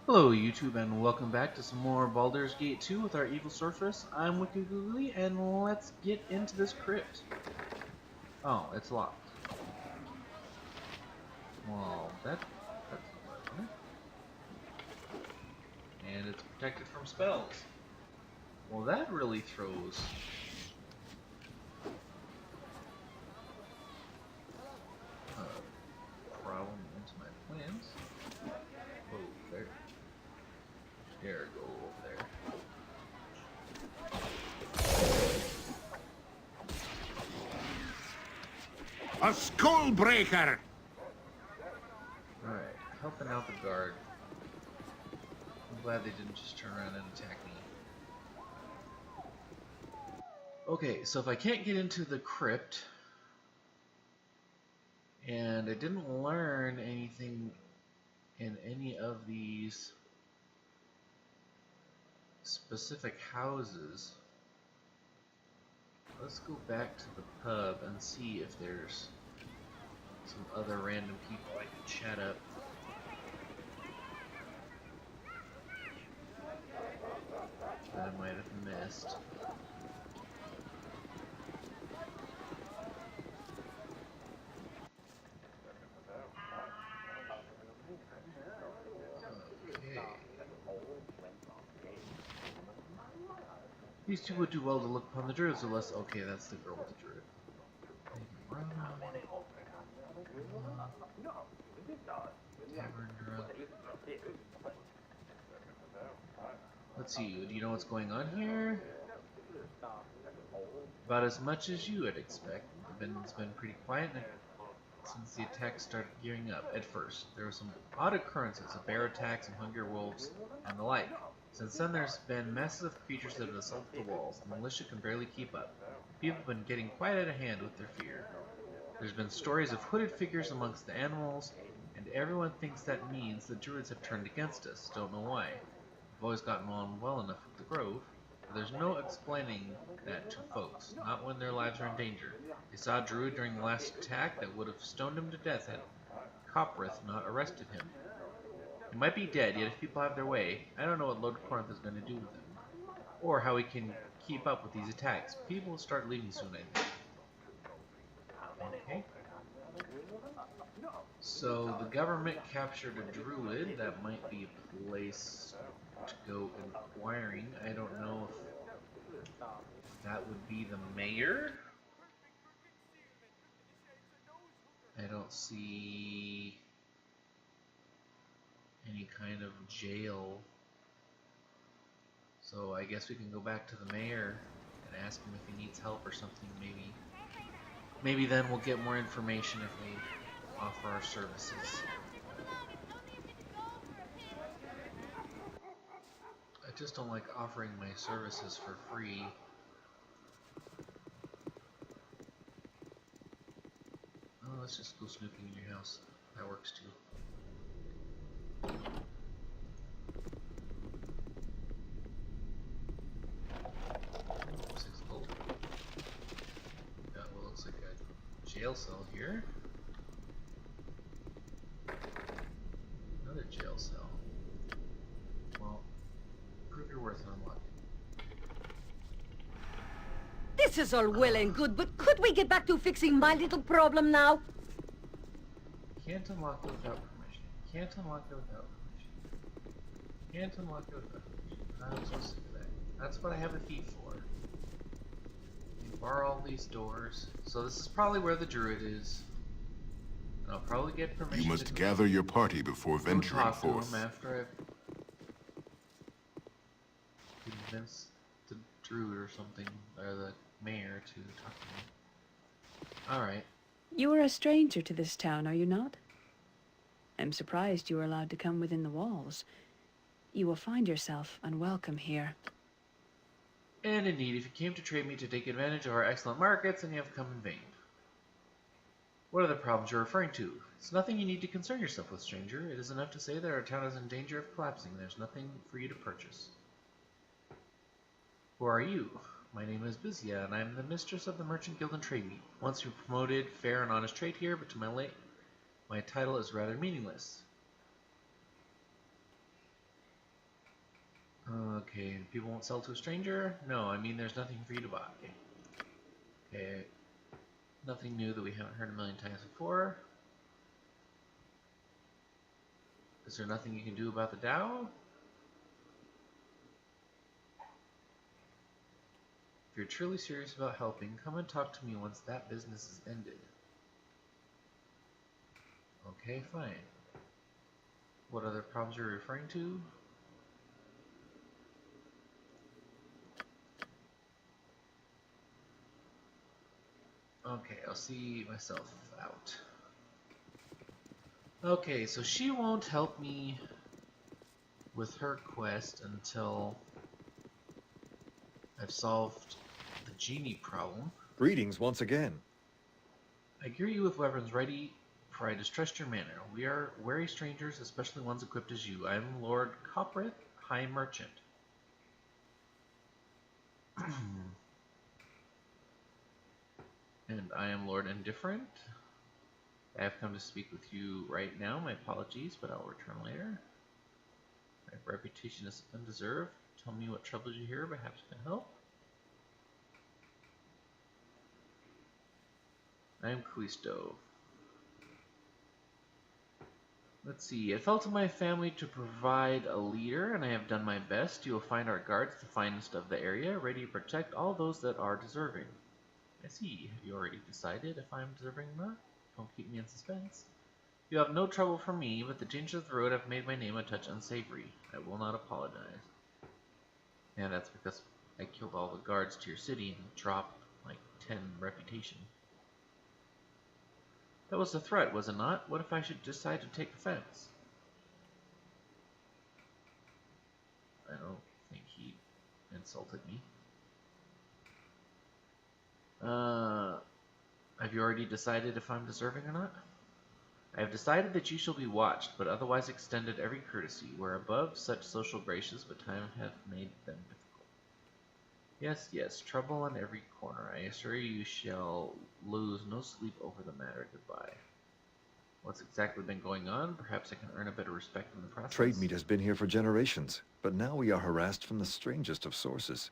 Hello YouTube and welcome back to some more Baldur's Gate 2 with our evil sorceress. I'm Wiki Googly and let's get into this crypt. Oh, it's locked. Well, that's not what I wanted. And it's protected from spells. Well, that really throws a problem into my plans. Oh, there go over there. A skull breaker! Alright, helping out the guard. I'm glad they didn't just turn around and attack me. Okay, so if I can't get into the crypt, and I didn't learn anything in any of these specific houses, let's go back to the pub and see if there's some other random people I can chat up. That I might have missed. Okay. These two would do well to look upon the druids, unless okay, that's the girl with the druid. Tavern drug. Let's see, do you know what's going on here? About as much as you would expect. It's been pretty quiet since the attacks started gearing up. At first, there were some odd occurrences of bear attacks and hungry wolves and the like. Since then, there's been masses of creatures that have assaulted the walls. The militia can barely keep up. People have been getting quite out of hand with their fear. There's been stories of hooded figures amongst the animals, and everyone thinks that means the druids have turned against us. Don't know why. We've always gotten on well enough with the grove, but there's no explaining that to folks, not when their lives are in danger. They saw a druid during the last attack that would have stoned him to death had Coprith not arrested him. He might be dead, yet if people have their way, I don't know what Lord Corinth is going to do with him, or how he can keep up with these attacks. People will start leaving soon, I think. Okay. So the government captured a druid. That might be a place to go inquiring. I don't know if that would be the mayor. I don't see any kind of jail. So I guess we can go back to the mayor and ask him if he needs help or something. Maybe then we'll get more information if we offer our services. I just don't like offering my services for free. Oh, let's just go snooping in your house. That works too. Six gold. Got what looks like a jail cell here. Another jail cell. Well, prove your worth and unlock it. This is all well and good, but could we get back to fixing my little problem now? Can't unlock it without permission. Can't unlock it without permission. Can't unlock it without permission. I'm so sick of that. That's what I have a thief for. You bar all these doors. So this is probably where the druid is. And I'll probably get permission. You must gather your party before venturing talk to forth. him after I've convinced the druid or something, or the mayor to talk to me. Alright. You are a stranger to this town, are you not? I'm surprised you were allowed to come within the walls. You will find yourself unwelcome here. And indeed, if you came to trade me to take advantage of our excellent markets, then you have come in vain. What are the problems you're referring to? It's nothing you need to concern yourself with, stranger. It is enough to say that our town is in danger of collapsing. There's nothing for you to purchase. Who are you? My name is Bizia, and I am the mistress of the Merchant Guild and Trade Meet. Once we promoted fair and honest trade here, but to my title is rather meaningless. Okay, people won't sell to a stranger? No, I mean there's nothing for you to buy. Okay, nothing new that we haven't heard a million times before. Is there nothing you can do about the Tao? If you're truly serious about helping, come and talk to me once that business is ended. Okay, fine. What other problems are you referring to? Okay, I'll see myself out. Okay, so she won't help me with her quest until I've solved the genie problem. Greetings once again. I gear you with weapons ready, for I distrust your manner. We are wary strangers, especially ones equipped as you. I am Lord Coprith, High Merchant. And I am Lord Indifferent. I have come to speak with you right now. My apologies, but I'll return later. My reputation is undeserved. Tell me what troubles you here, perhaps I can help. I am Callisto. Let's see. It fell to my family to provide a leader, and I have done my best. You will find our guards the finest of the area, ready to protect all those that are deserving. I see. Have you already decided if I am deserving or not? Don't keep me in suspense. You have no trouble from me, but the dangers of the road have made my name a touch unsavory. I will not apologize. And that's because I killed all the guards to your city and dropped like 10 reputation. That was a threat, was it not? What if I should decide to take offense? I don't think he insulted me. Have you already decided if I'm deserving or not? I have decided that you shall be watched, but otherwise extended every courtesy. We're above such social graces, but time hath made them difficult. Yes, yes, trouble on every corner. I assure you shall lose no sleep over the matter. Goodbye. What's exactly been going on? Perhaps I can earn a bit of respect in the process. Trade meat has been here for generations, but now we are harassed from the strangest of sources.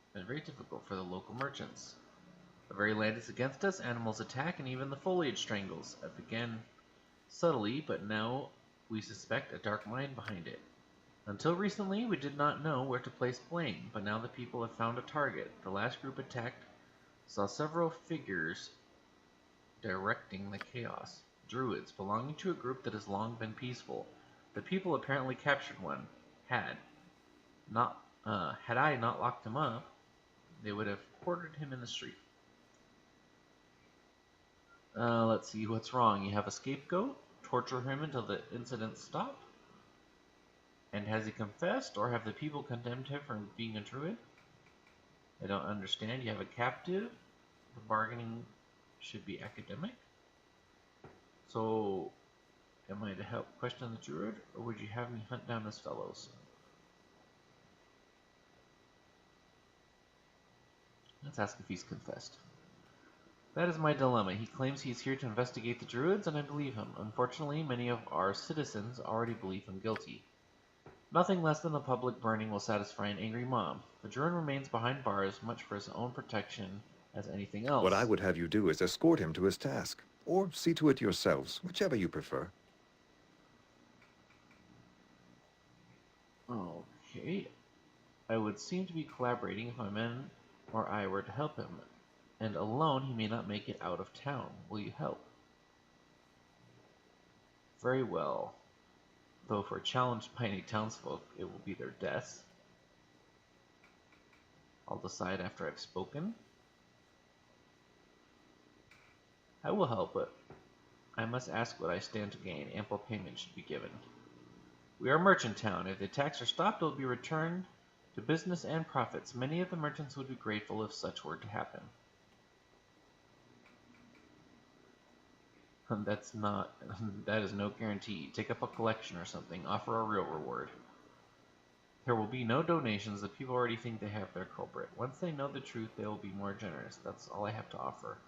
It's been very difficult for the local merchants. The very land is against us, animals attack, and even the foliage strangles. It began subtly, but now we suspect a dark mind behind it. Until recently, we did not know where to place blame, but now the people have found a target. The last group attacked saw several figures directing the chaos. Druids, belonging to a group that has long been peaceful. The people apparently captured one. Had I not locked him up, they would have quartered him in the street. Let's see, what's wrong? You have a scapegoat? Torture him until the incidents stop? And has he confessed, or have the people condemned him for being a druid? I don't understand. You have a captive? The bargaining should be academic? So, am I to help question the druid, or would you have me hunt down his fellows? Let's ask if he's confessed. That is my dilemma. He claims he is here to investigate the druids, and I believe him. Unfortunately, many of our citizens already believe him guilty. Nothing less than a public burning will satisfy an angry mob. The druid remains behind bars, much for his own protection as anything else. What I would have you do is escort him to his task, or see to it yourselves, whichever you prefer. Okay. I would seem to be collaborating if my men or I were to help him, and alone he may not make it out of town. Will you help? Very well. Though for challenged by any townsfolk, it will be their deaths. I'll decide after I've spoken. I will help, but I must ask what I stand to gain. Ample payment should be given. We are merchant town. If the attacks are stopped, it will be returned to business and profits. Many of the merchants would be grateful if such were to happen. That is no guarantee. Take up a collection or something. Offer a real reward. There will be no donations. The people already think they have their culprit. Once they know the truth, they will be more generous. That's all I have to offer.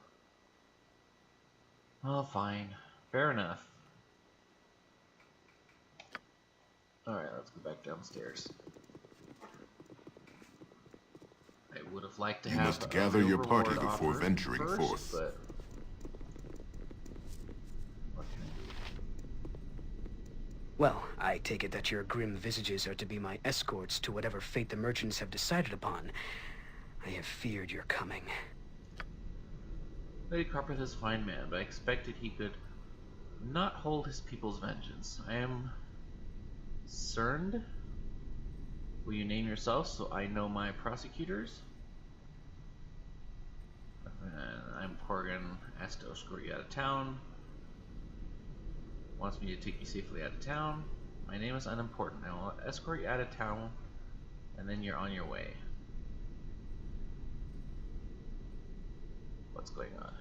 Oh, fine. Fair enough. Alright, let's go back downstairs. I would have liked to You have must a gather real your party reward before offer venturing first, forth. But what can I do? Well, I take it that your grim visages are to be my escorts to whatever fate the merchants have decided upon. I have feared your coming. Lady Carpeth is a fine man, but I expected he could not hold his people's vengeance. I am concerned. Will you name yourself so I know my prosecutors? I'm Corgan, asked to escort you out of town. Wants me to take you safely out of town. My name is unimportant. I will escort you out of town, and then you're on your way. What's going on?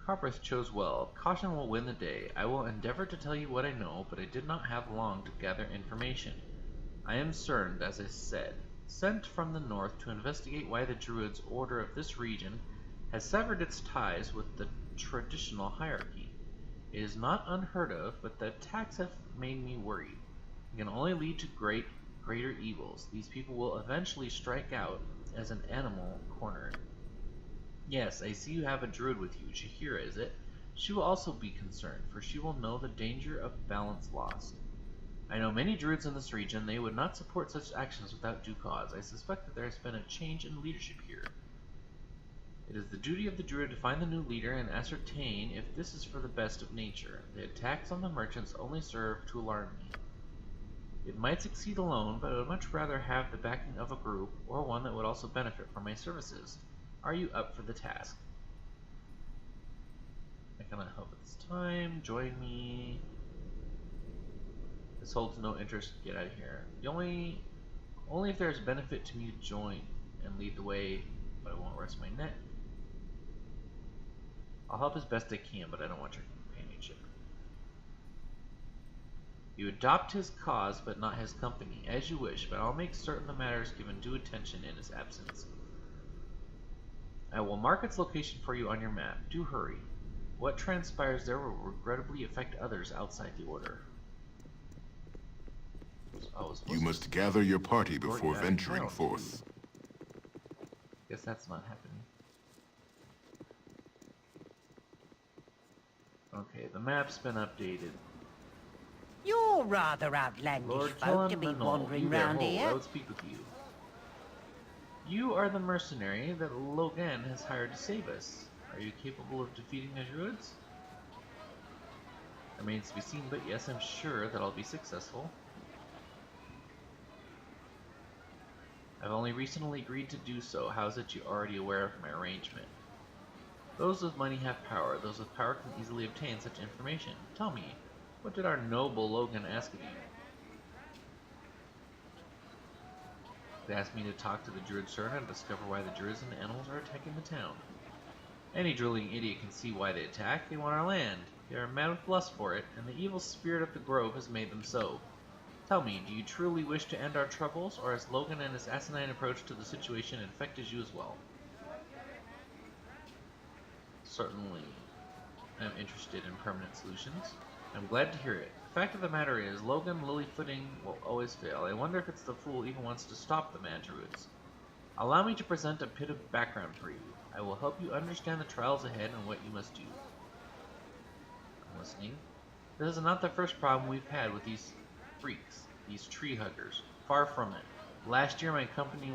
Carpeth chose well. Caution will win the day. I will endeavor to tell you what I know, but I did not have long to gather information. I am Cerned, as I said, sent from the north to investigate why the Druids' order of this region has severed its ties with the traditional hierarchy. It is not unheard of, but the attacks have made me worried. It can only lead to greater evils. These people will eventually strike out as an animal cornered. Yes, I see you have a druid with you. Shahira, is it? She will also be concerned, for she will know the danger of balance lost. I know many druids in this region. They would not support such actions without due cause. I suspect that there has been a change in leadership here. It is the duty of the druid to find the new leader and ascertain if this is for the best of nature. The attacks on the merchants only serve to alarm me. It might succeed alone, but I would much rather have the backing of a group, or one that would also benefit from my services. Are you up for the task? I cannot help at this time. Join me. This holds no interest. Get out of here. Only if there is benefit to me to join and lead the way, but I won't rest my neck. I'll help as best I can, but I don't want your companionship. You adopt his cause, but not his company, as you wish, but I'll make certain the matter is given due attention in his absence. I will mark its location for you on your map. Do hurry. What transpires there will regrettably affect others outside the order. You must gather your party before venturing forth. Guess that's not happening. Okay, the map's been updated. You're rather outlandish Lord folk to be Telemannol, wandering you there, round hold, I here. would speak with you. You are the mercenary that Logan has hired to save us. Are you capable of defeating the druids? Remains to be seen, but yes, I'm sure that I'll be successful. I've only recently agreed to do so. How is it you're already aware of my arrangement? Those with money have power. Those with power can easily obtain such information. Tell me, what did our noble Logan ask of you? They asked me to talk to the druid Sorc and discover why the druids and the animals are attacking the town. Any drooling idiot can see why they attack. They want our land. They are mad with lust for it, and the evil spirit of the grove has made them so. Tell me, do you truly wish to end our troubles, or has Logan and his asinine approach to the situation infected you as well? Certainly, I'm interested in permanent solutions. I'm glad to hear it. The fact of the matter is, Logan lilyfooting will always fail. I wonder if it's the fool even wants to stop the mad druids. Allow me to present a bit of background for you. I will help you understand the trials ahead and what you must do. I'm listening. This is not the first problem we've had with these freaks, these tree huggers. Far from it. Last year my company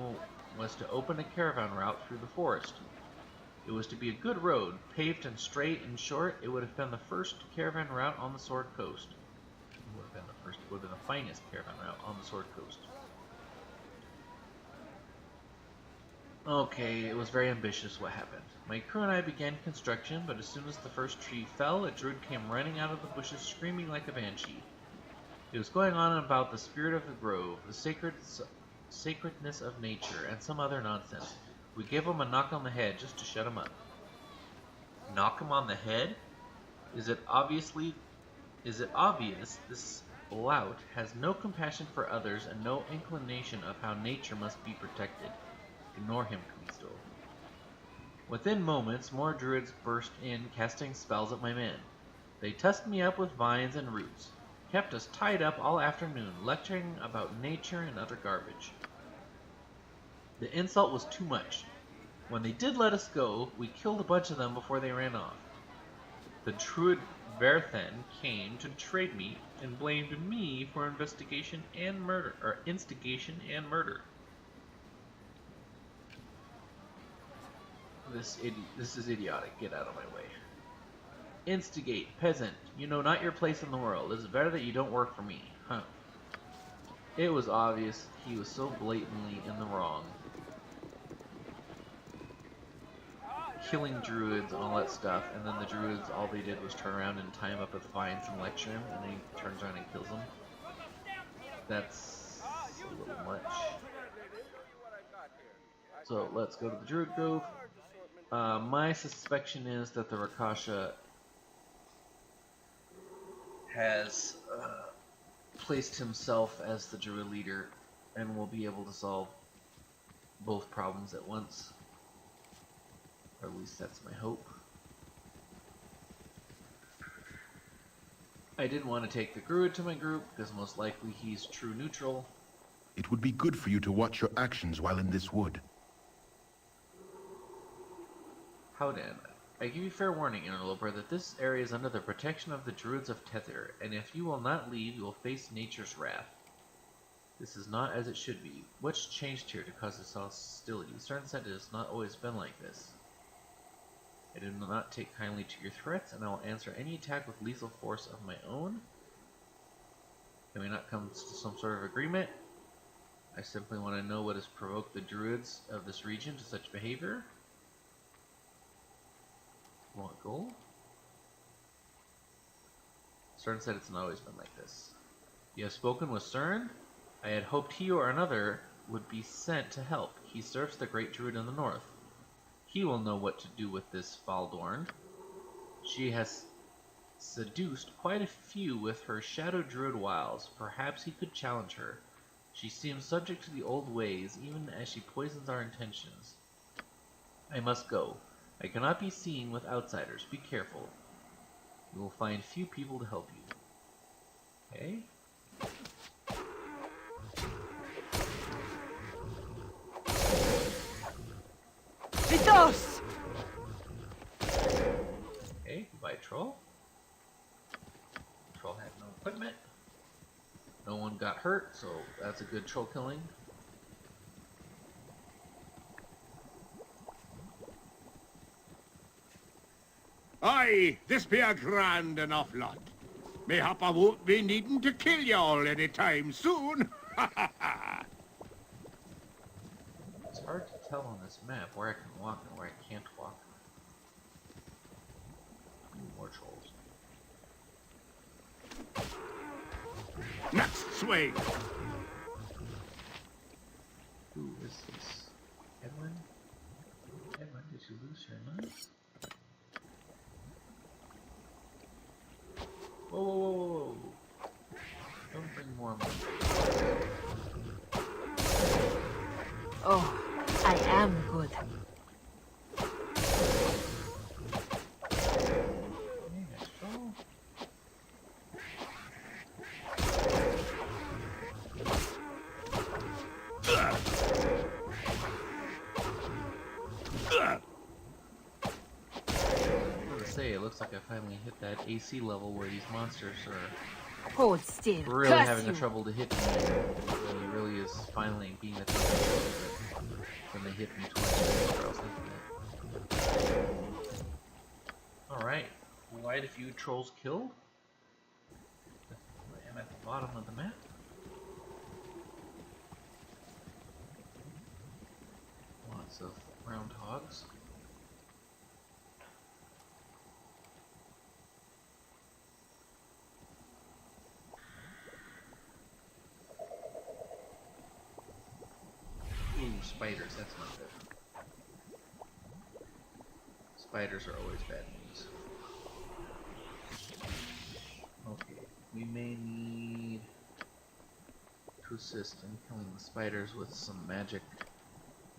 was to open a caravan route through the forest. It was to be a good road, paved and straight and short. It would have been the first caravan route on the Sorc coast. It would have been the finest caravan route on the Sorc coast. Okay, it was very ambitious what happened. My crew and I began construction, but as soon as the first tree fell, a druid came running out of the bushes screaming like a banshee. It was going on about the spirit of the grove, the sacredness of nature, and some other nonsense. We gave him a knock on the head just to shut him up. Knock him on the head? Is it obvious this lout has no compassion for others and no inclination of how nature must be protected? Ignore him, Callisto. Within moments, more druids burst in, casting spells at my men. They tusked me up with vines and roots. kept us tied up all afternoon, lecturing about nature and other garbage. The insult was too much. When they did let us go, we killed a bunch of them before they ran off. The druid Verthen came to trade me and blamed me for instigation and murder. This is idiotic. Get out of my way. Instigate, peasant. You know not your place in the world. It's better that you don't work for me. Huh. It was obvious he was so blatantly in the wrong. Killing druids and all that stuff, and then the druids, all they did was turn around and tie him up with vines and lecture him, and then he turns around and kills him. That's a little much. So let's go to the Druid Grove. My suspicion is that the Rakasha has placed himself as the Druid leader and will be able to solve both problems at once. Or at least that's my hope. I didn't want to take the Druid to my group because most likely he's true neutral. It would be good for you to watch your actions while in this wood. Howden, I give you fair warning, Interloper, that this area is under the protection of the Druids of Tether, and if you will not leave, you will face nature's wrath. This is not as it should be. What's changed here to cause this hostility? Certain said it has not always been like this. I do not take kindly to your threats, and I will answer any attack with lethal force of my own. Can we not come to some sort of agreement? I simply want to know what has provoked the Druids of this region to such behavior. Want gold? Cern said it's not always been like this. You have spoken with Cern? I had hoped he or another would be sent to help. He serves the great druid in the north. He will know what to do with this Baldur. She has seduced quite a few with her shadow druid wiles. Perhaps he could challenge her. She seems subject to the old ways, even as she poisons our intentions. I must go. I cannot be seen with outsiders. Be careful. You will find few people to help you. Okay? Vitos! Okay, goodbye, troll. Troll had no equipment. No one got hurt, so that's a good troll killing. Aye, this be a grand enough lot. Mayhap I won't be needing to kill y'all anytime soon. It's hard to tell on this map where I can walk and where I can't walk. More trolls. Next swing. Who is this? Edwin? Edwin, did you lose your mind? Whoa, whoa, whoa, whoa, whoa. Don't bring more money. Oh, I am good. Hey, next troll. It looks like I finally hit that AC level where these monsters are Hold still. really Curse having you. a trouble to hit me. And it really is finally being a trouble when they hit me twice or else hitting it. Alright, quite a few trolls killed. I am at the bottom of the map. Lots of round hogs. Ooh, spiders, that's not good. Spiders are always bad news. Okay, we may need to assist in killing the spiders with some magic.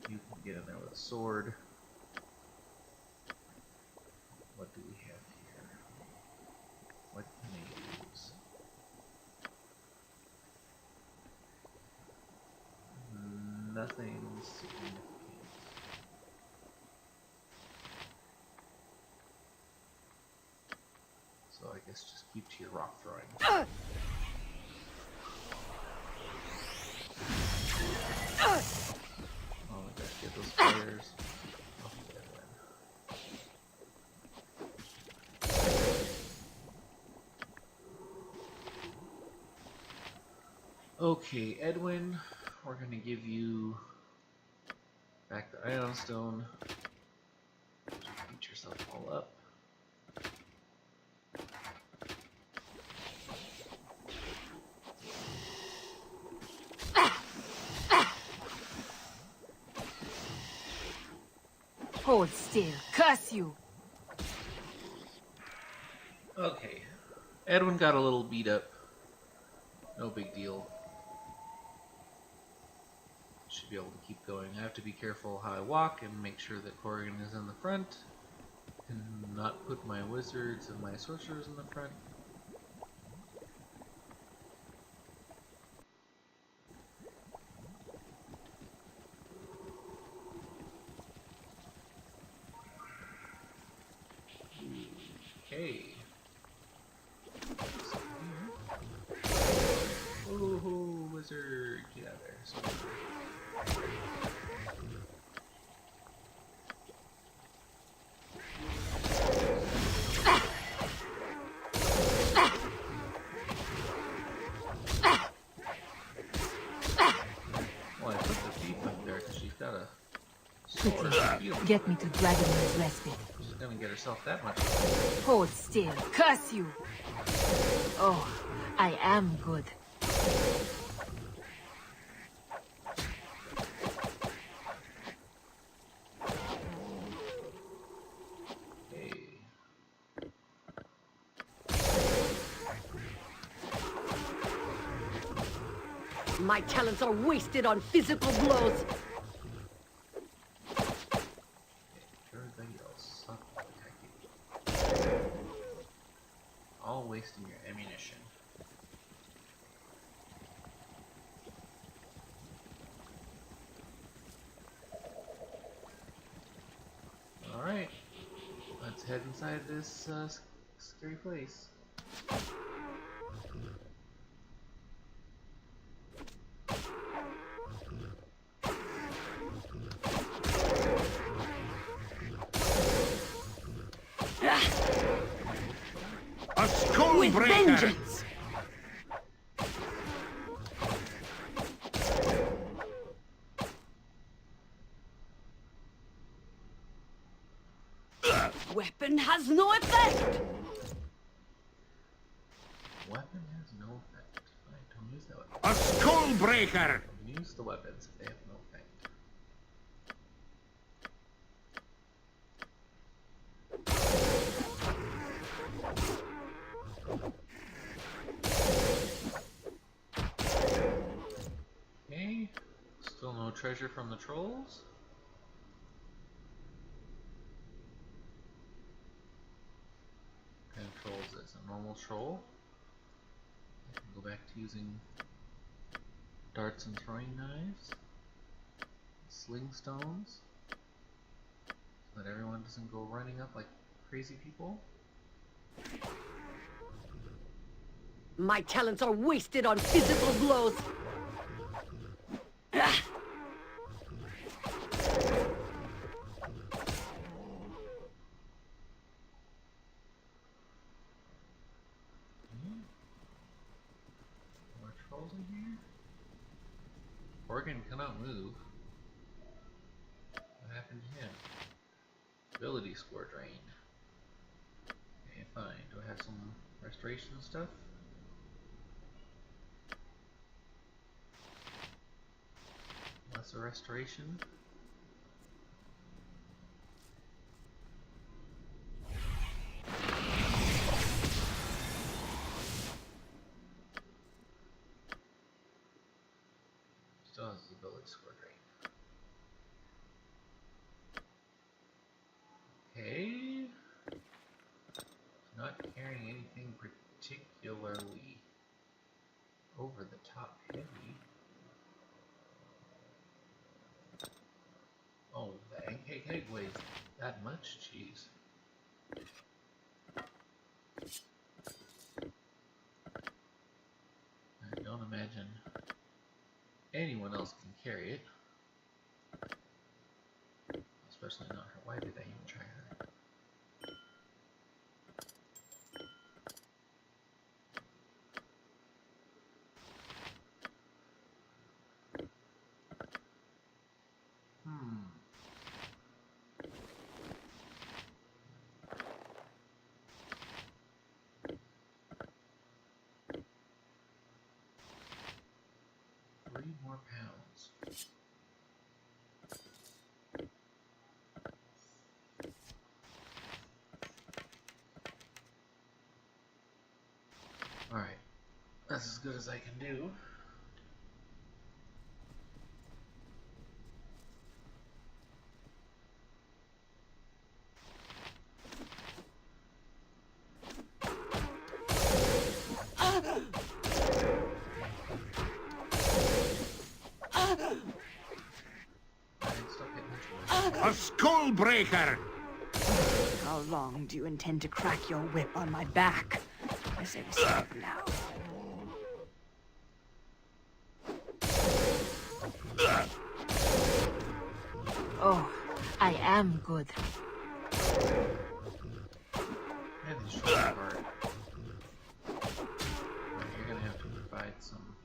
You can get in there with a sword. What do we have here? What can I use? nothing significant. So I guess just keep to your rock throwing. Oh my gosh, get those fires. Oh, okay, Edwin, we're gonna give you back the Ion Stone. Beat yourself all up. Hold still. Curse you! Okay, Edwin got a little beat up. No big deal. Should be able to keep going. I have to be careful how I walk and make sure that Corrigan is in the front. And not put my wizards and my sorcerers in the front. Okay. Oh, wizard, get out of there. Well, I put the thief up there because she's got a sword. Get me to Dragon's Respite. She's gonna get herself that much. Hold still. Curse you! Oh, I am good. Okay. My talents are wasted on physical blows. Everybody else, stop attacking. All wasting your ammunition. Alright, let's head inside this scary place. A skull With breaker! vengeance! Weapon has no effect! Weapon has no effect. Alright, don't use that weapon. A skull breaker! Don't use the weapons if they have no effect. Okay, still no treasure from the trolls. What kind of troll is this? A normal troll? I can go back to using darts and throwing knives, sling stones, so that everyone doesn't go running up like crazy people. My talents are wasted on physical blows. More trolls in here? Organ cannot move. What happened to him? Ability score drained. Okay, fine. Do I have some restoration stuff? Lesser restoration? Still has his ability score drained. Okay. Not carrying anything particularly over the top heavy. keg weighs that much? Jeez. I don't imagine anyone else can carry it. Especially not her. Why did I even try her? Hmm. 3 more pounds. Alright. That's as good as I can do. A skull breaker! How long do you intend to crack your whip on my back? I say we stop now. Oh, I am good. Yeah, these short apart. You're gonna have to provide some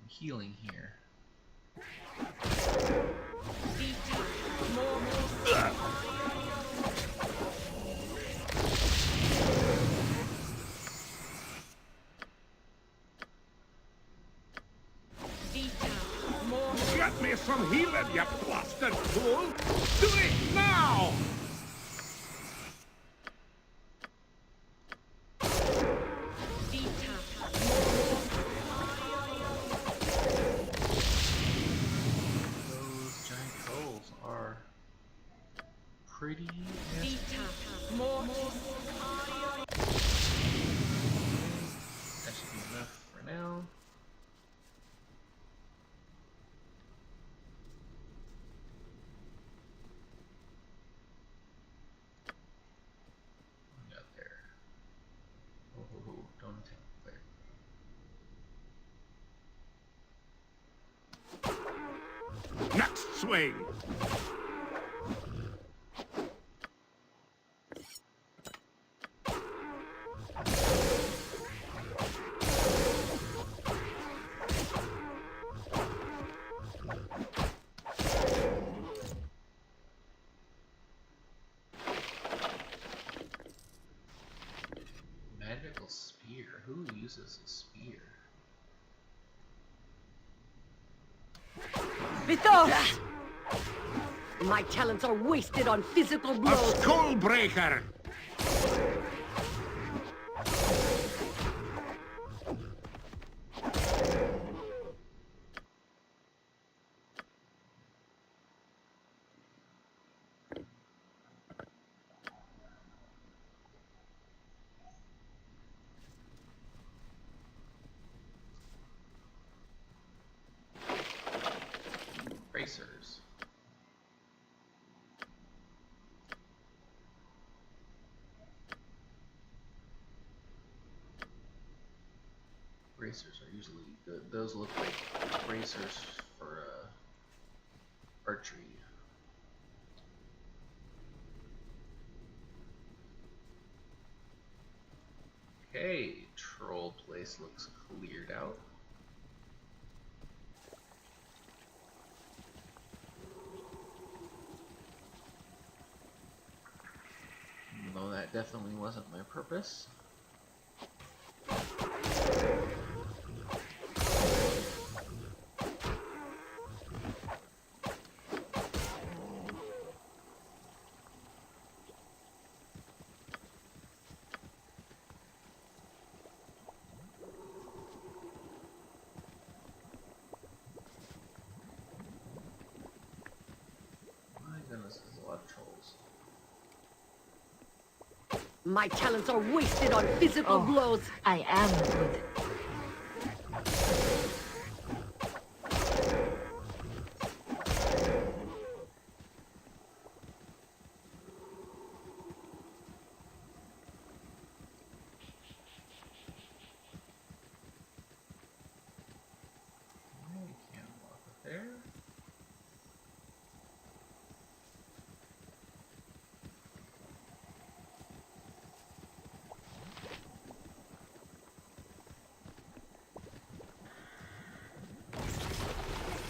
healing here. Get me some healing, you blasted fool! Do it now! Those giant trolls are pretty nasty. That should be enough for now. What we got there? Oh, don't attack there. Next swing! Magical spear. Who uses a spear? Vithos! My talents are wasted on physical A blows. skull breaker! Bracers. Bracers are usually good. Those look like bracers for archery. Okay, troll place looks cleared out. Though that definitely wasn't my purpose. My goodness, there's a lot of trolls. My talents are wasted on physical blows. I am good.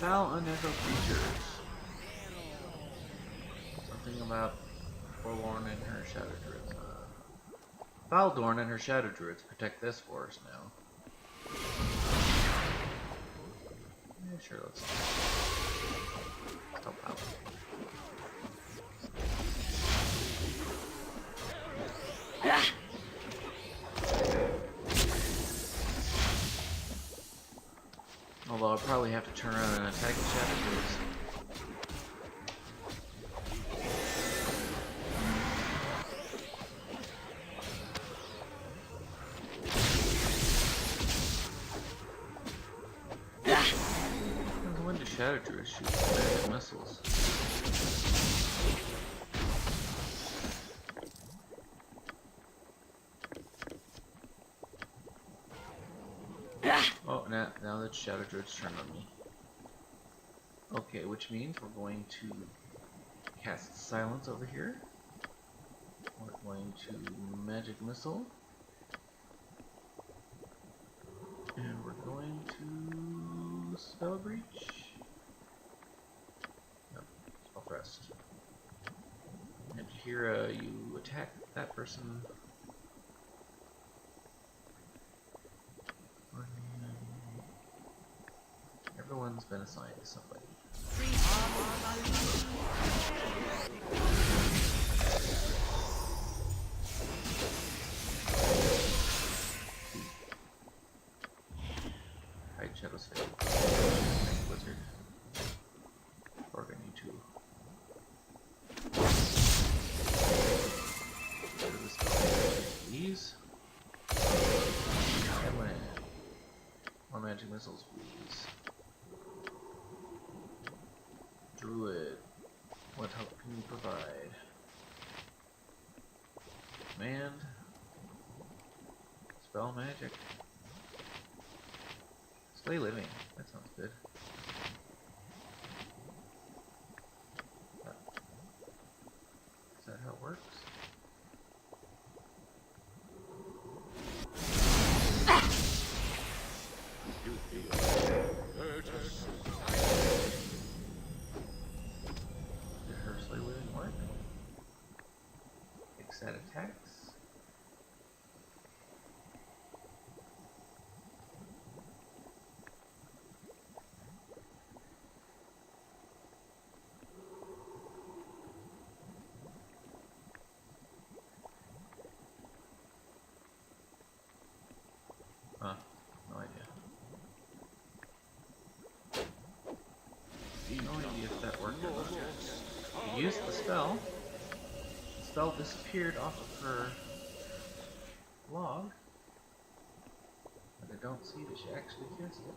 Foul unnatural creatures. Something about Forlorn and her Shadow Druids. Baldur and her Shadow Druids protect this forest now. Yeah, sure, let's help out. Although I'll probably have to turn around and attack the Shadow Druids. When do Shadow Druids shoot magic missiles? Oh, now that Shadow Druid's turned on me. Okay, which means we're going to cast Silence over here. We're going to Magic Missile. And we're going to Spell Breach. No, Spell Thrust. And here you attack that person. Everyone's been assigned to somebody. Hide Shadow's Fate. Wizard. Organ, you too. Get rid of the spell. These. And land. More magic missiles, please. Druid, what help can you provide? Command. Spell magic. Slay living, that sounds good. Is that how it works? That attacks. Huh, no idea. No idea if that worked or not. I used the spell. The spell disappeared off of her log, but I don't see that she actually cast it.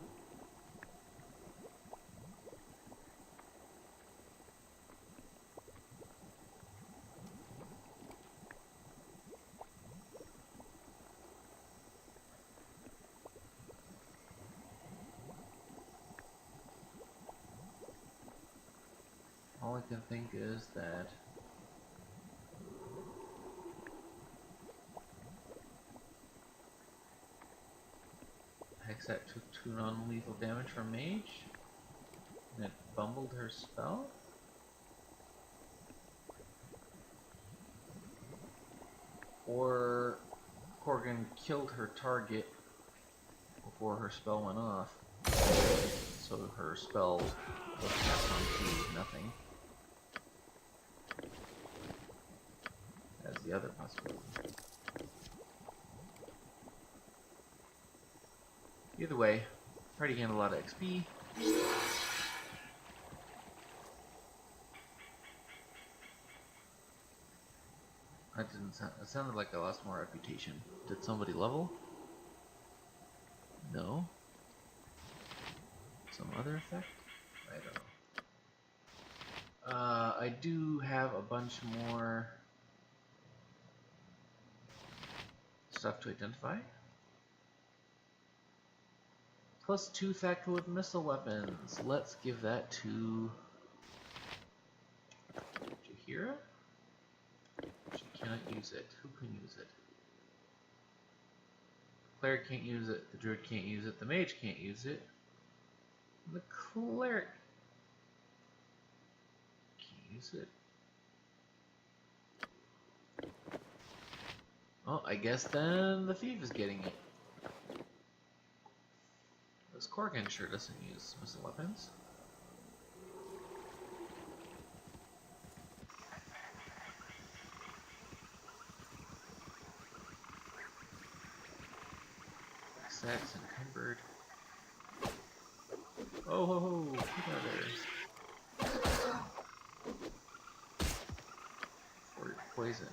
All I can think is that Hexat took 2 non-lethal damage from Mage, and it bumbled her spell? Or Corgan killed her target before her spell went off, so her spell was cast onto nothing. As the other possibility. Either way, already gained a lot of XP. That didn't sound. It sounded like I lost more reputation. Did somebody level? No. Some other effect? I don't know. I do have a bunch more stuff to identify. +2 factoid missile weapons. Let's give that to Jaheira. She cannot use it. Who can use it? The cleric can't use it. The druid can't use it. The mage can't use it. The cleric use it. Oh, I guess then the thief is getting it. This Corgan sure doesn't use missile weapons. Sacks encumbered. Oh, ho, ho, get out of there. Or you're poisoned.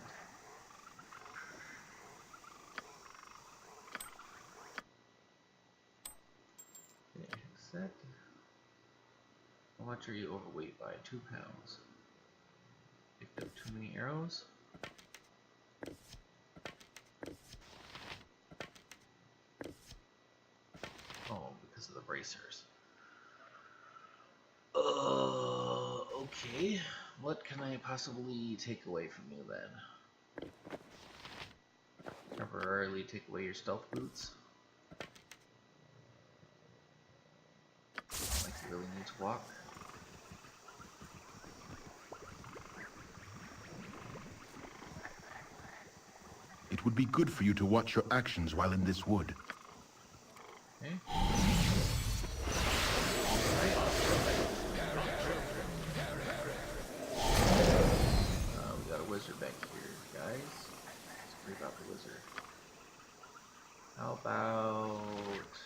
Okay, set. How much are you overweight by? 2 pounds. Picked up too many arrows. Oh, because of the bracers. Okay. What can I possibly take away from you then? Temporarily take away your stealth boots. Like you really need to walk. It would be good for you to watch your actions while in this wood. Okay. We got a wizard back here, guys. Let's worry about the wizard. How about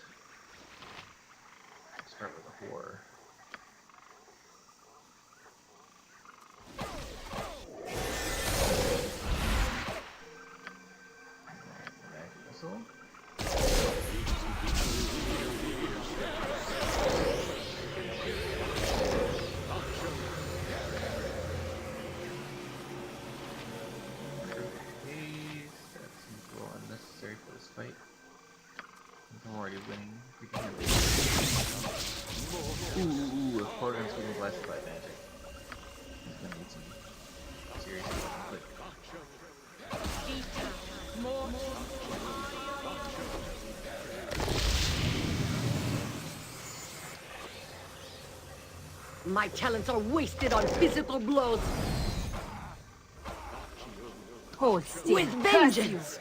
start with a whore? Magic missile. For this fight. I'm already winning. We can handle it. Ooh, if Corgan's getting blasted by magic. He's gonna need some serious quick. My talents are wasted on physical blows. Hold still. With Curse you. vengeance!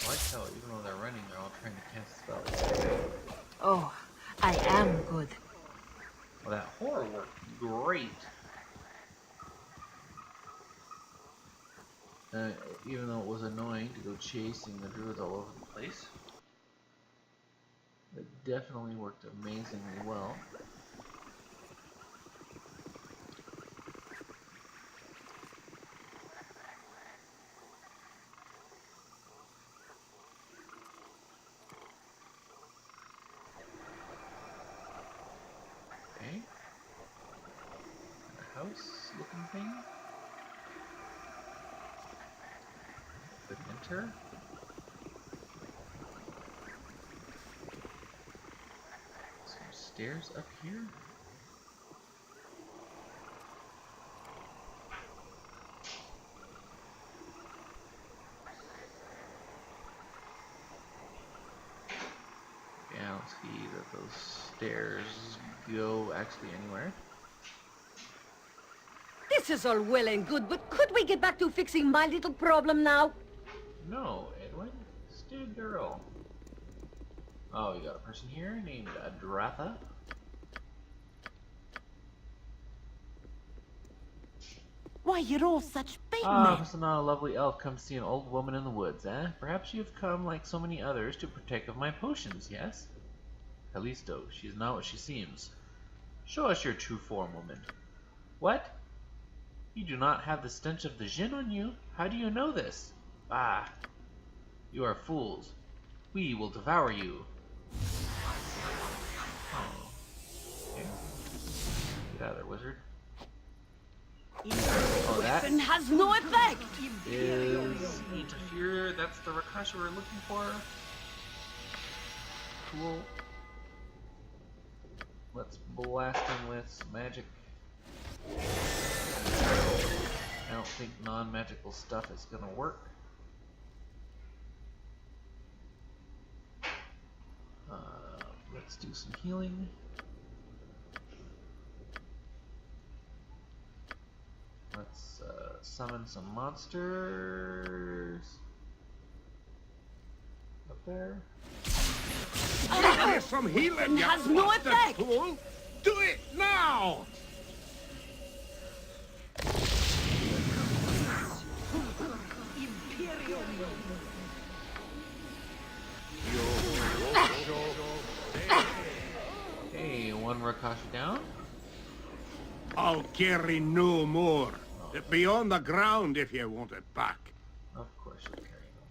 I like how even though they're running, they're all trying to cast spells. Oh, I am good. Well, that horror worked great. Even though it was annoying to go chasing the druids all over the place. It definitely worked amazingly well. Okay. A house looking thing. Could enter. Some stairs up here. Yeah, I don't see that those stairs go actually anywhere. This is all well and good, but could we get back to fixing my little problem now? No, Edwin. Stay girl. Oh, we got a person here named Adratha. Why, you're all such big Ah, men. must not a lovely elf come to see an old woman in the woods, eh? Perhaps you've come, like so many others, to partake of my potions, yes? Callisto, she's not what she seems. Show us your true form, woman. What? You do not have the stench of the Jinn on you? How do you know this? Ah, you are fools. We will devour you. Oh. Okay. Get out of there, wizard. Oh, that Weapon has no effect! is interfere. That's the Rakashi we're looking for. Cool. Let's blast him with some magic. I don't think non-magical stuff is gonna work. Let's do some healing. Let's summon some monsters up there. Get some healing, you has no bastard effect. fool! Do it now! Hey, one Rakashi down. I'll carry no more. It be on the ground if you want it back. Of course you'll carry no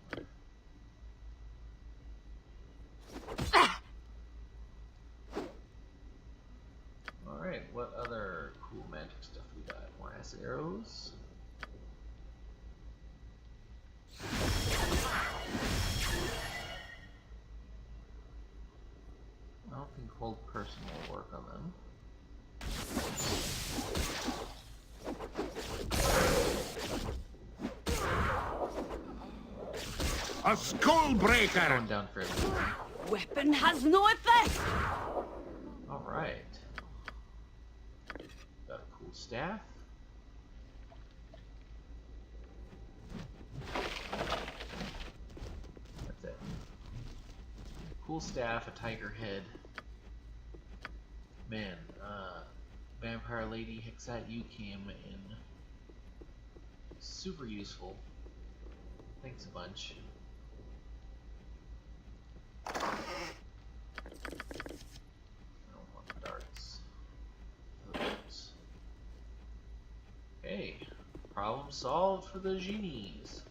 more. Alright, what other cool magic stuff we got? More acid arrows. I don't think hold person will work on them. A skull breaker! Going down fairly easy. Weapon has no effect. Alright. Got a cool staff. That's it. Cool staff, a tiger head. Man, Vampire Lady Hexat, you came in super useful. Thanks a bunch. I don't want the darts. The darts. Hey, problem solved for the genies.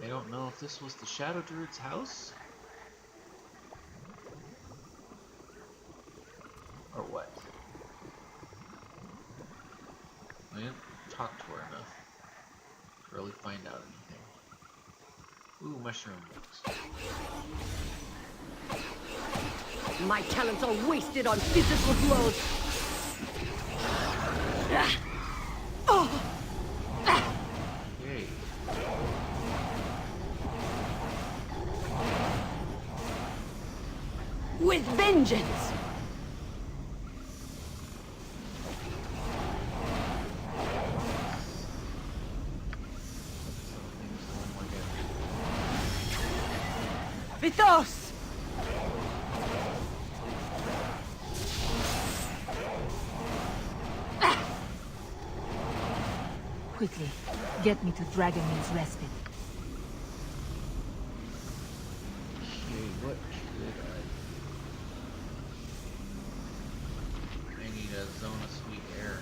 They don't know if this was the Shadow Druid's house? Or what? I didn't talk to her enough to really find out anything. Ooh, mushrooms. My talents are wasted on physical blows. Yay. With vengeance. Vithos! Quickly, get me to Dragonmere's Respite. Okay, what should I need a zone of sweet air.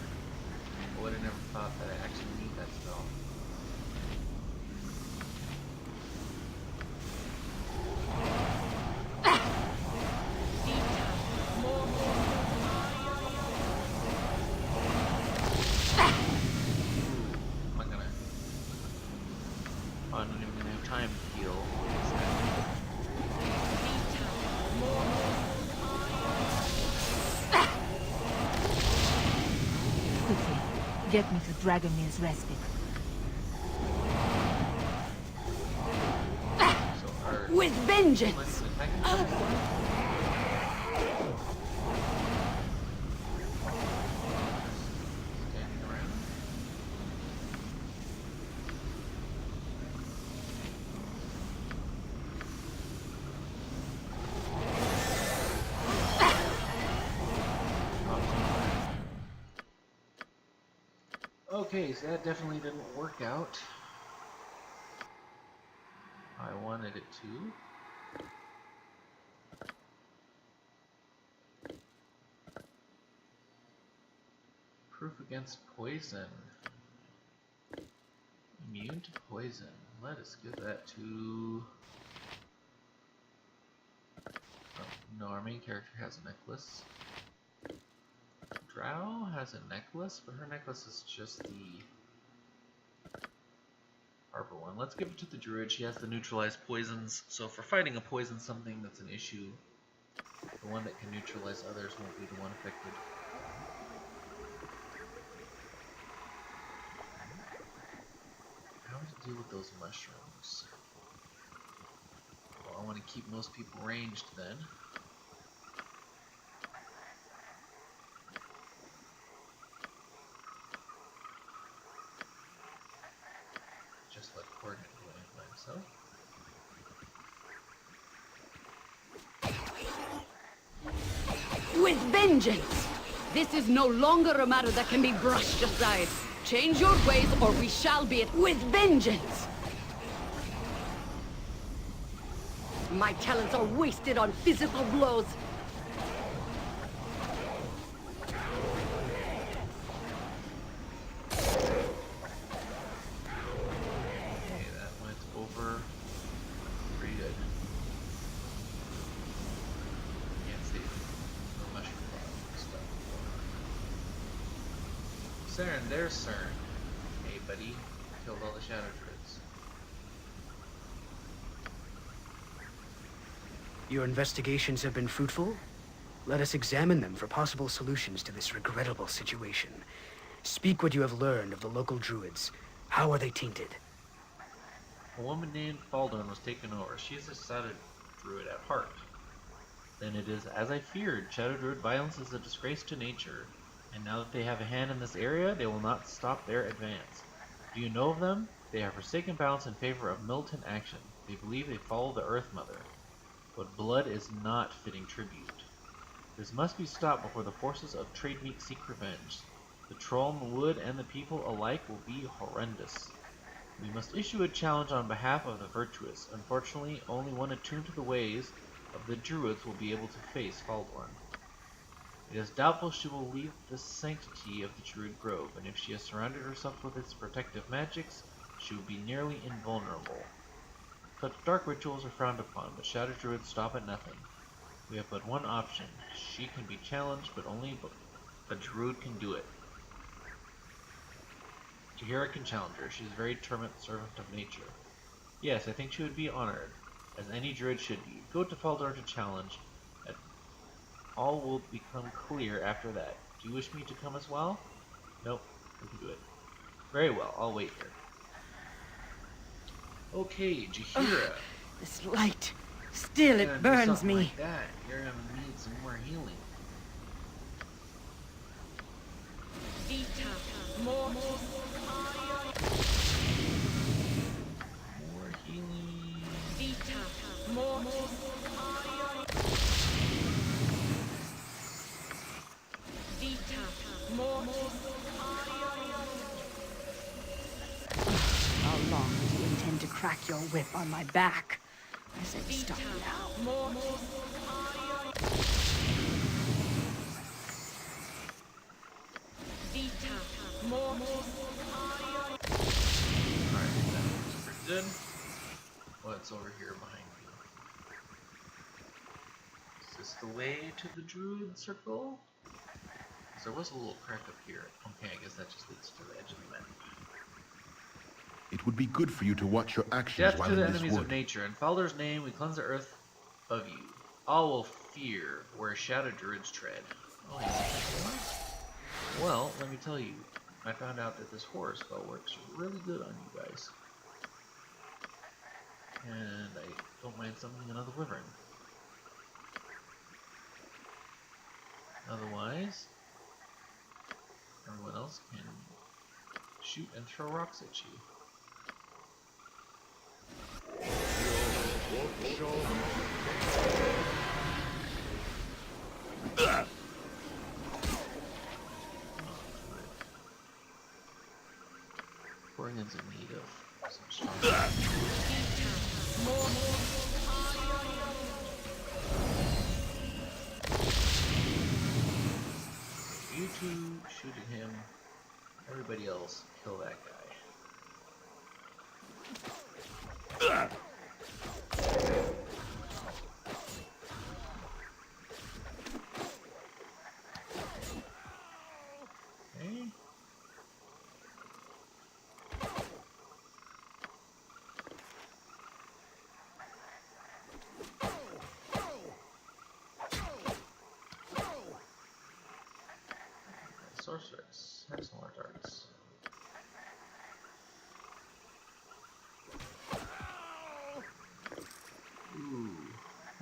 I would have never thought that I actually need that spell. I'm not gonna. Oh, I'm not even gonna have time to heal. Quickly, get me to Dragonmere's Respite. So our With vengeance! let's attack. Standing around. Okay, so that definitely didn't work out. I wanted it to. Proof against poison. Immune to poison. Let us give that to... Oh, no, our main character has a necklace. Drow has a necklace, but her necklace is just the Arbor one. Let's give it to the druid. She has the neutralize poisons, so for fighting a poison something that's an issue, the one that can neutralize others won't be the one affected. How to deal with those mushrooms? Well, I want to keep most people ranged then. Just let Coordinate go in by himself. With vengeance! This is no longer a matter that can be brushed aside. Change your ways or we shall be with vengeance! My talents are wasted on physical blows. Okay, that went over pretty good. Can't see the mushroom stuff. Cern, there's Cern. Hey buddy, killed all the shadow druids. Your investigations have been fruitful? Let us examine them for possible solutions to this regrettable situation. Speak what you have learned of the local druids. How are they tainted? A woman named Baldur was taken over. She is a shadow druid at heart. Then it is as I feared. Shadow druid violence is a disgrace to nature. And now that they have a hand in this area, they will not stop their advance. Do you know of them? They have forsaken balance in favor of militant action. They believe they follow the Earth Mother. But blood is not fitting tribute. This must be stopped before the forces of Trademeek seek revenge. The troll in the wood and the people alike will be horrendous. We must issue a challenge on behalf of the virtuous. Unfortunately, only one attuned to the ways of the druids will be able to face Baldur. It is doubtful she will leave the sanctity of the druid grove, and if she has surrounded herself with its protective magics, she will be nearly invulnerable. Such dark rituals are frowned upon, but shadow druids stop at nothing. We have but one option. She can be challenged, but only a druid can do it. Tahira can challenge her. She is a very determined servant of nature. Yes, I think she would be honored, as any druid should be. Go to Baldur to challenge, and all will become clear after that. Do you wish me to come as well? Nope, we can do it. Very well, I'll wait here. Okay, Jahira. This light. Still, it burns me. Like that. You're gonna need some more healing. More healing. How long do you intend to crack your whip on my back? I said stop now. Alright, that looks pretty good. What's over here behind you? Is this the way to the druid circle? Because there was a little crack up here. Okay, I guess that just leads to the edge of the map. It would be good for you to watch your actions Death while to the in this enemies of wood. nature. In Baldur's name, we cleanse the earth of you. All will fear where shadow druids tread. Oh, yeah. Well, let me tell you, I found out that this horror spell works really good on you guys. And I don't mind summoning another wyvern. Otherwise, everyone else can shoot and throw rocks at you. Oregon's in need of some strong. You two shoot at him. Everybody else kill that guy. Okay. Sorceress. Have some more darts. Ooh.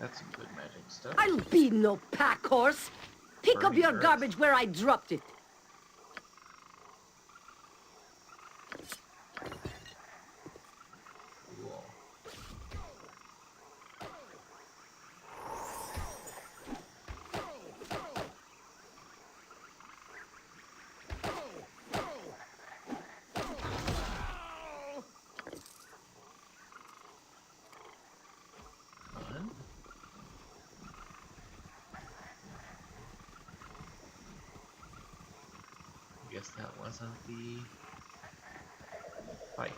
That's some good magic stuff. I'll be no pack horse. Pick up Burning your earth. garbage where I dropped it. Cool. Fun. I guess that wasn't the fight.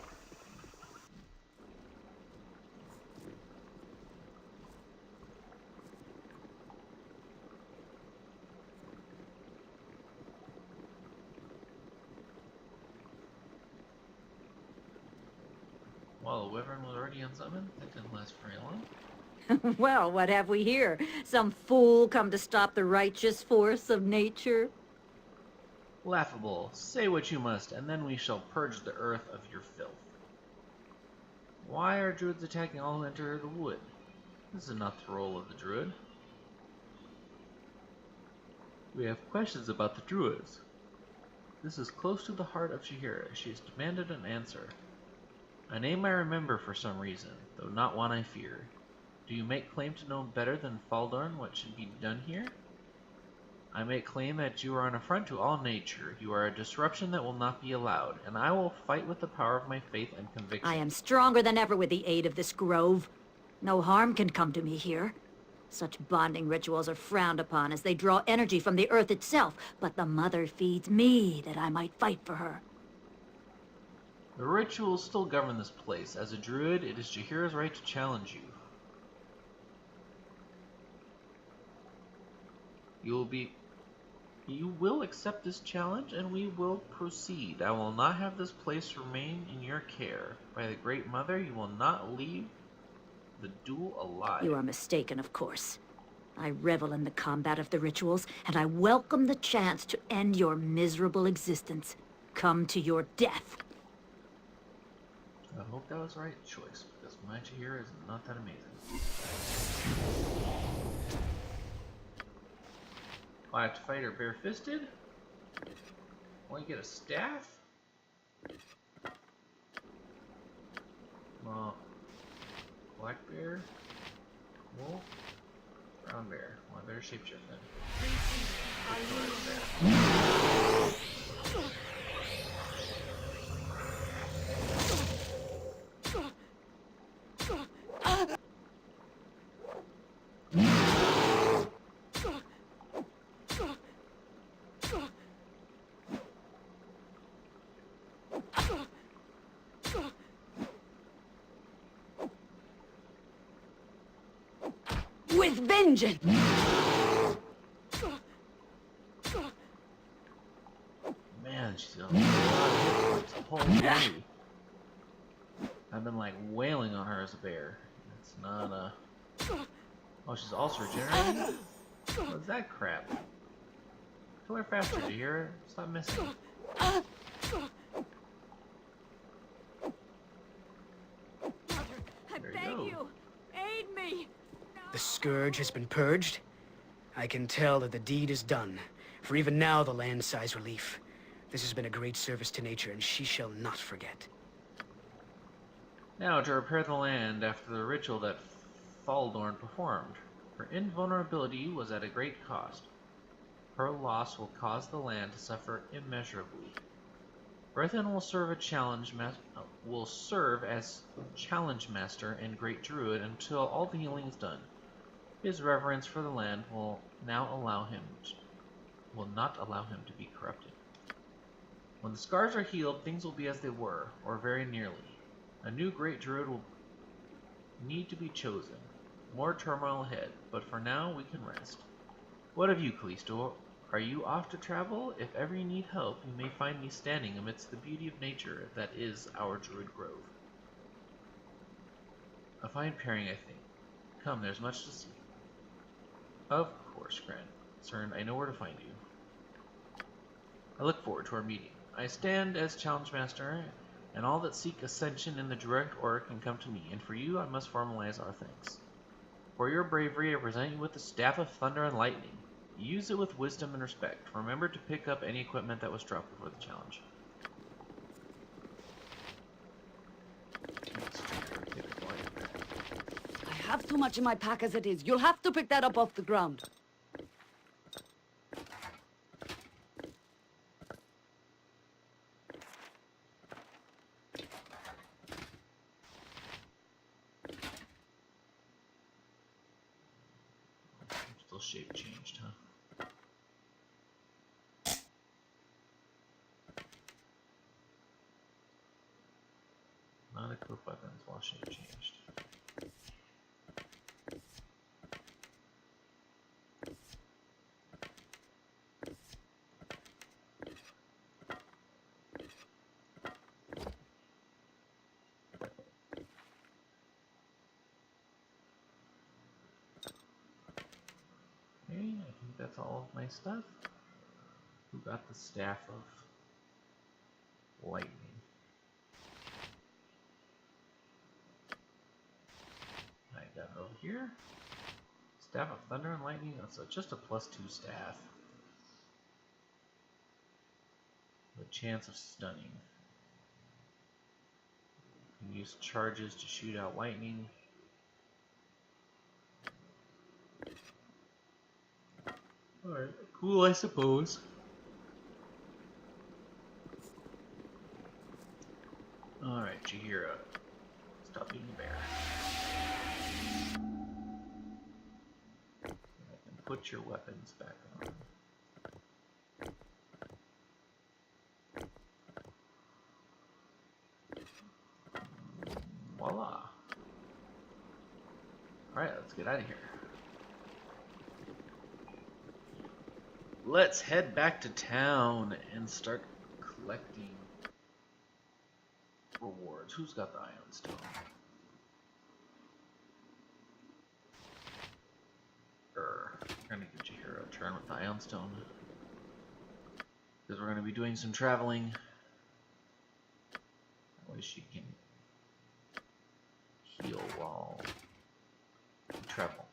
Well, the wyvern was already unsummoned. That didn't last very long. Well, what have we here? Some fool come to stop the righteous force of nature? Laughable. Say what you must, and then we shall purge the earth of your filth. Why are druids attacking all who enter the wood? This is not the role of the druid. We have questions about the druids. This is close to the heart of Shahira. She has demanded an answer. A name I remember for some reason, though not one I fear. Do you make claim to know better than Baldur what should be done here? I make claim that you are an affront to all nature. You are a disruption that will not be allowed, and I will fight with the power of my faith and conviction. I am stronger than ever with the aid of this grove. No harm can come to me here. Such bonding rituals are frowned upon as they draw energy from the earth itself, but the mother feeds me that I might fight for her. The rituals still govern this place. As a druid, it is Jahira's right to challenge you. You will accept this challenge, and we will proceed. I will not have this place remain in your care. By the Great Mother, you will not leave the duel alive. You are mistaken, of course. I revel in the combat of the rituals, and I welcome the chance to end your miserable existence. Come to your death. I hope that was the right choice, because my Jahira is not that amazing. I have to fight her bare-fisted? Will I get a staff? Well, black bear, wolf, brown bear. Well, I better shapeshift then. With vengeance! Man, she's got a lot of hit points. Holy moly. I've been like wailing on her as a bear. It's not a... Oh, she's also regenerating? What's that crap? Kill her faster, do you hear her? Stop missing. I There you beg go. you, aid me! The scourge has been purged. I can tell that the deed is done, for even now the land sighs relief. This has been a great service to nature, and she shall not forget. Now to repair the land after the ritual that Baldur performed. Her invulnerability was at a great cost. Her loss will cause the land to suffer immeasurably. Brethren will serve as challenge master and great druid until all the healing is done. His reverence for the land will not allow him to be corrupted. When the scars are healed, things will be as they were, or very nearly. A new great druid will need to be chosen. More turmoil ahead, but for now we can rest. What of you, Callisto? Are you off to travel? If ever you need help, you may find me standing amidst the beauty of nature that is our Druid Grove. A fine pairing, I think. Come, there's much to see. Of course, Grandson, I know where to find you. I look forward to our meeting. I stand as Challenge Master, and all that seek ascension in the Druidic Order can come to me, and for you I must formalize our thanks. For your bravery, I present you with the Staff of Thunder and Lightning. Use it with wisdom and respect. Remember to pick up any equipment that was dropped before the challenge. I have too much in my pack as it is. You'll have to pick that up off the ground. Still shape changed, huh? Not equip weapons while shape changed. Okay, I think that's all of my stuff. Who got the Staff of Lightning? I got it over here. Staff of Thunder and Lightning, that's just a +2 staff. With a chance of stunning. You can use charges to shoot out lightning. Alright, cool, I suppose. Alright, Chihira. Stop being a bear. And put your weapons back on. Voila. Alright, let's get out of here. Let's head back to town and start collecting rewards. Who's got the Ion Stone? We're gonna give Chihiro a turn with the Ion Stone. Because we're gonna be doing some traveling. That way she can heal while we travel.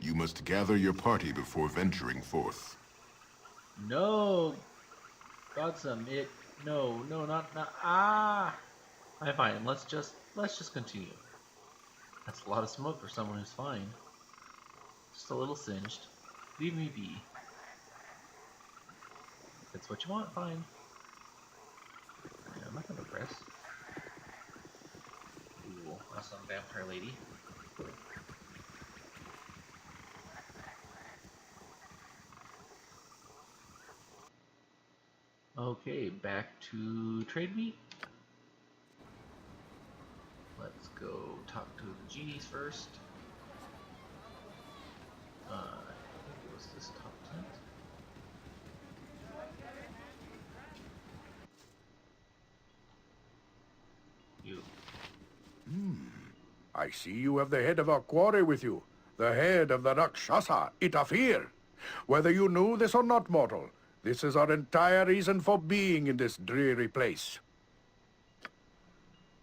You must gather your party before venturing forth. No! Got some it. No, not ah! I'm fine. Let's just continue. That's a lot of smoke for someone who's fine. Just a little singed. Leave me be. If it's what you want, fine. Yeah, I'm not gonna press. Ooh, awesome vampire lady. Okay, back to trade meet. Let's go talk to the genies first. I think it was this top tent. You. I see you have the head of our quarry with you. The head of the Rakshasa, Itafir. Whether you knew this or not, mortal, this is our entire reason for being in this dreary place.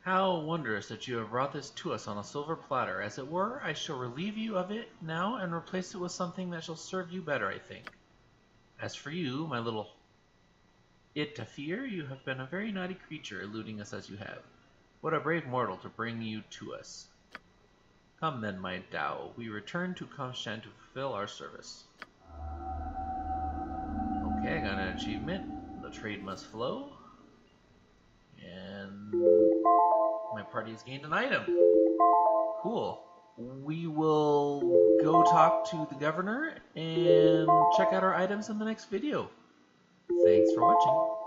How wondrous that you have brought this to us on a silver platter. As it were, I shall relieve you of it now and replace it with something that shall serve you better, I think. As for you, my little Itafir, you have been a very naughty creature, eluding us as you have. What a brave mortal to bring you to us. Come then, my Tao. We return to Kamshan to fulfill our service. Okay, I got an achievement. The trade must flow. And my party has gained an item. Cool. We will go talk to the governor and check out our items in the next video. Thanks for watching.